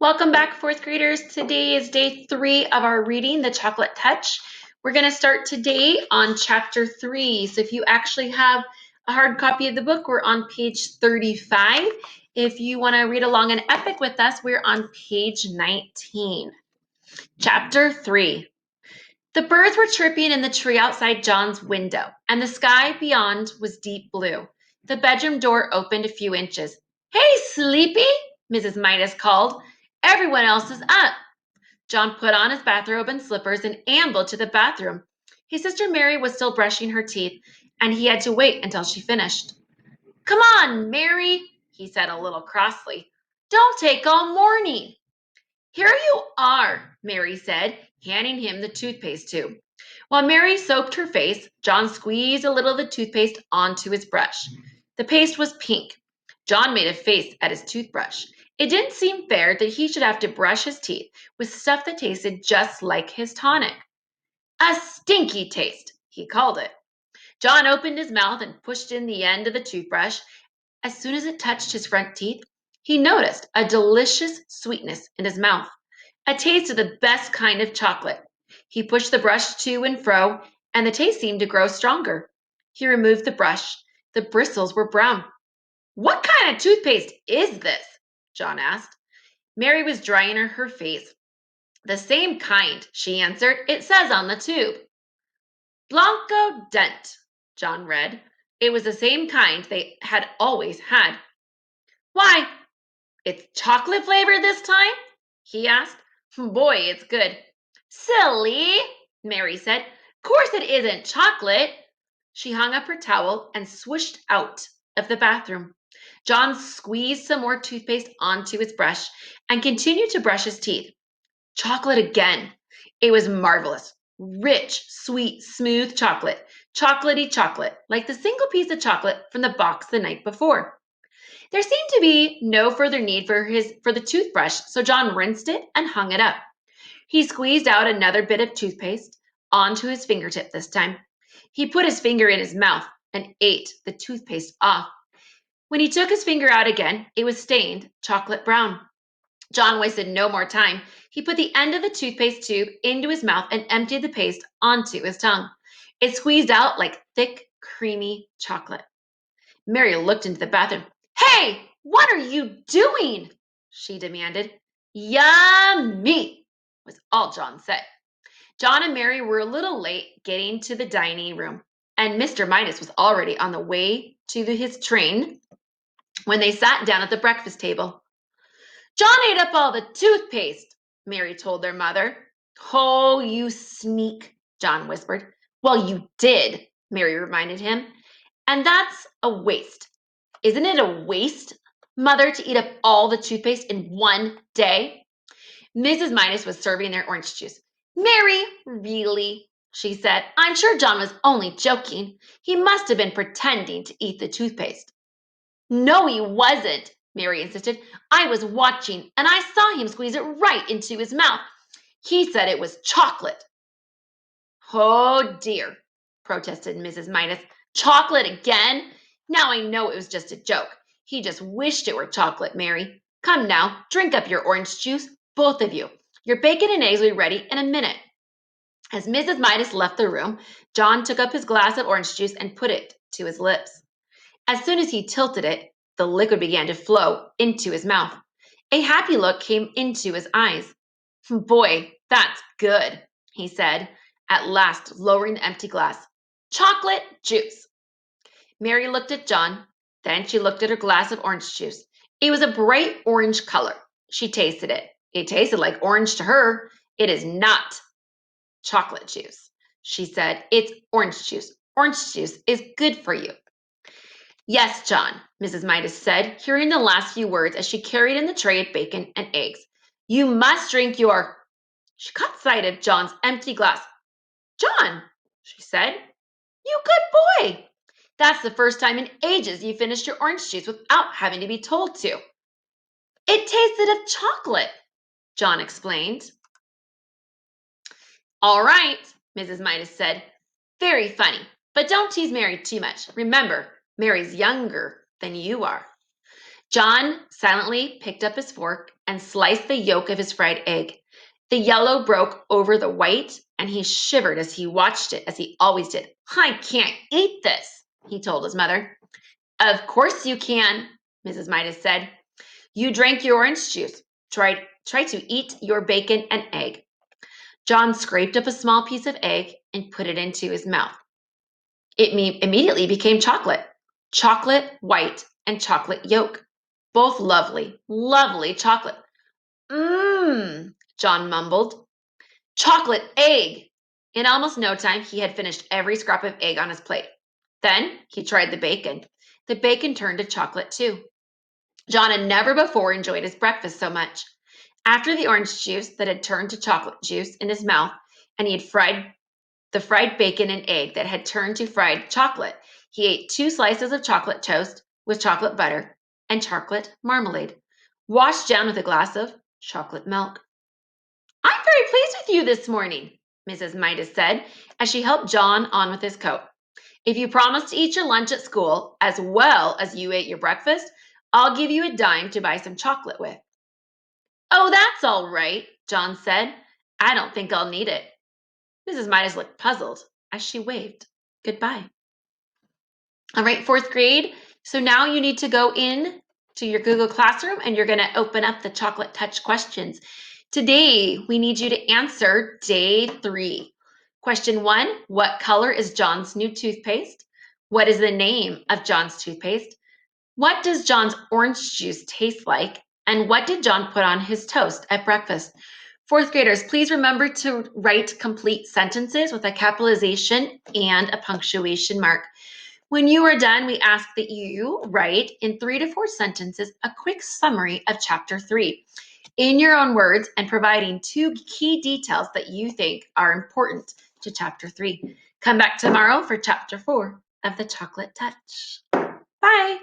Welcome back, fourth graders. Today is day 3 of our reading, The Chocolate Touch. We're going to start today on chapter 3. So if you actually have a hard copy of the book, we're on page 35. If you want to read along an epic with us, we're on page 19. Chapter 3. The birds were chirping in the tree outside John's window, and the sky beyond was deep blue. The bedroom door opened a few inches. "Hey, Sleepy," Mrs. Midas called. "Everyone else is up." John put on his bathrobe and slippers and ambled to the bathroom. His sister Mary was still brushing her teeth, and he had to wait until she finished. "Come on, Mary," he said a little crossly. "Don't take all morning." "Here you are," Mary said, handing him the toothpaste tube. While Mary soaped her face, John squeezed a little of the toothpaste onto his brush. The paste was pink. John made a face at his toothbrush. It didn't seem fair that he should have to brush his teeth with stuff that tasted just like his tonic. "A stinky taste," he called it. John opened his mouth and pushed in the end of the toothbrush. As soon as it touched his front teeth, he noticed a delicious sweetness in his mouth, a taste of the best kind of chocolate. He pushed the brush to and fro, and the taste seemed to grow stronger. He removed the brush. The bristles were brown. "What kind of toothpaste is this?" John asked. Mary was drying her face. "The same kind," she answered. "It says on the tube." "Blanco Dent," John read. It was the same kind they had always had. "Why, it's chocolate flavored this time?" he asked. "Boy, it's good." "Silly," Mary said. "Of course it isn't chocolate." She hung up her towel and swished out of the bathroom. John squeezed some more toothpaste onto his brush and continued to brush his teeth. Chocolate again. It was marvelous. Rich, sweet, smooth chocolate. Chocolatey chocolate, like the single piece of chocolate from the box the night before. There seemed to be no further need for the toothbrush, so John rinsed it and hung it up. He squeezed out another bit of toothpaste onto his fingertip this time. He put his finger in his mouth and ate the toothpaste off. When he took his finger out again, it was stained chocolate brown. John wasted no more time. He put the end of the toothpaste tube into his mouth and emptied the paste onto his tongue. It squeezed out like thick, creamy chocolate. Mary looked into the bathroom. "Hey, what are you doing?" she demanded. "Yummy," was all John said. John and Mary were a little late getting to the dining room, and Mr. Midas was already on the way to his train when they sat down at the breakfast table. "John ate up all the toothpaste," Mary told their mother. "Oh, you sneak," John whispered. "Well, you did," Mary reminded him. "And that's a waste. Isn't it a waste, Mother, to eat up all the toothpaste in one day?" Mrs. Midas was serving their orange juice. "Mary, really?" she said. "I'm sure John was only joking. He must have been pretending to eat the toothpaste." "No, he wasn't," Mary insisted. "I was watching, and I saw him squeeze it right into his mouth. He said it was chocolate." "Oh, dear," protested Mrs. Midas. "Chocolate again? Now I know it was just a joke. He just wished it were chocolate, Mary. Come now, drink up your orange juice, both of you. Your bacon and eggs will be ready in a minute." As Mrs. Midas left the room, John took up his glass of orange juice and put it to his lips. As soon as he tilted it, the liquid began to flow into his mouth. A happy look came into his eyes. "Boy, that's good," he said, at last lowering the empty glass. "Chocolate juice." Mary looked at John. Then she looked at her glass of orange juice. It was a bright orange color. She tasted it. It tasted like orange to her. "It is not chocolate juice," she said. "It's orange juice. Orange juice is good for you." "Yes, John," Mrs. Midas said, hearing the last few words as she carried in the tray of bacon and eggs. "You must drink your—" She caught sight of John's empty glass. "John," she said, "you good boy. That's the first time in ages you finished your orange juice without having to be told to." "It tasted of chocolate," John explained. "All right," Mrs. Midas said. "Very funny, but don't tease Mary too much. Remember, Mary's younger than you are." John silently picked up his fork and sliced the yolk of his fried egg. The yellow broke over the white, and he shivered as he watched it, as he always did. I can't eat this, he told his mother. Of course you can, Mrs. Midas said. You drank your orange juice. Try to eat your bacon and egg. John scraped up a small piece of egg and put it into his mouth. It immediately became chocolate. Chocolate white and chocolate yolk. Both lovely, lovely chocolate. Mmm, John mumbled. Chocolate egg! In almost no time, he had finished every scrap of egg on his plate. Then he tried the bacon. The bacon turned to chocolate too. John had never before enjoyed his breakfast so much. After the orange juice that had turned to chocolate juice in his mouth, and he had fried bacon and egg that had turned to fried chocolate, he ate 2 slices of chocolate toast with chocolate butter and chocolate marmalade, washed down with a glass of chocolate milk. I'm very pleased with you this morning, Mrs. Midas said as she helped John on with his coat. If you promise to eat your lunch at school as well as you ate your breakfast, I'll give you a dime to buy some chocolate with. Oh, that's all right, John said. I don't think I'll need it. Mrs. Midas looked puzzled as she waved goodbye. All right, 4th grade. So now you need to go in to your Google Classroom and you're going to open up the Chocolate Touch questions. Today, we need you to answer day 3. Question 1, what color is John's new toothpaste? What is the name of John's toothpaste? What does John's orange juice taste like? And what did John put on his toast at breakfast? 4th graders, please remember to write complete sentences with a capitalization and a punctuation mark. When you are done, we ask that you write in 3 to 4 sentences a quick summary of chapter 3 in your own words and providing 2 key details that you think are important to chapter 3. Come back tomorrow for chapter 4 of the Chocolate Touch. Bye.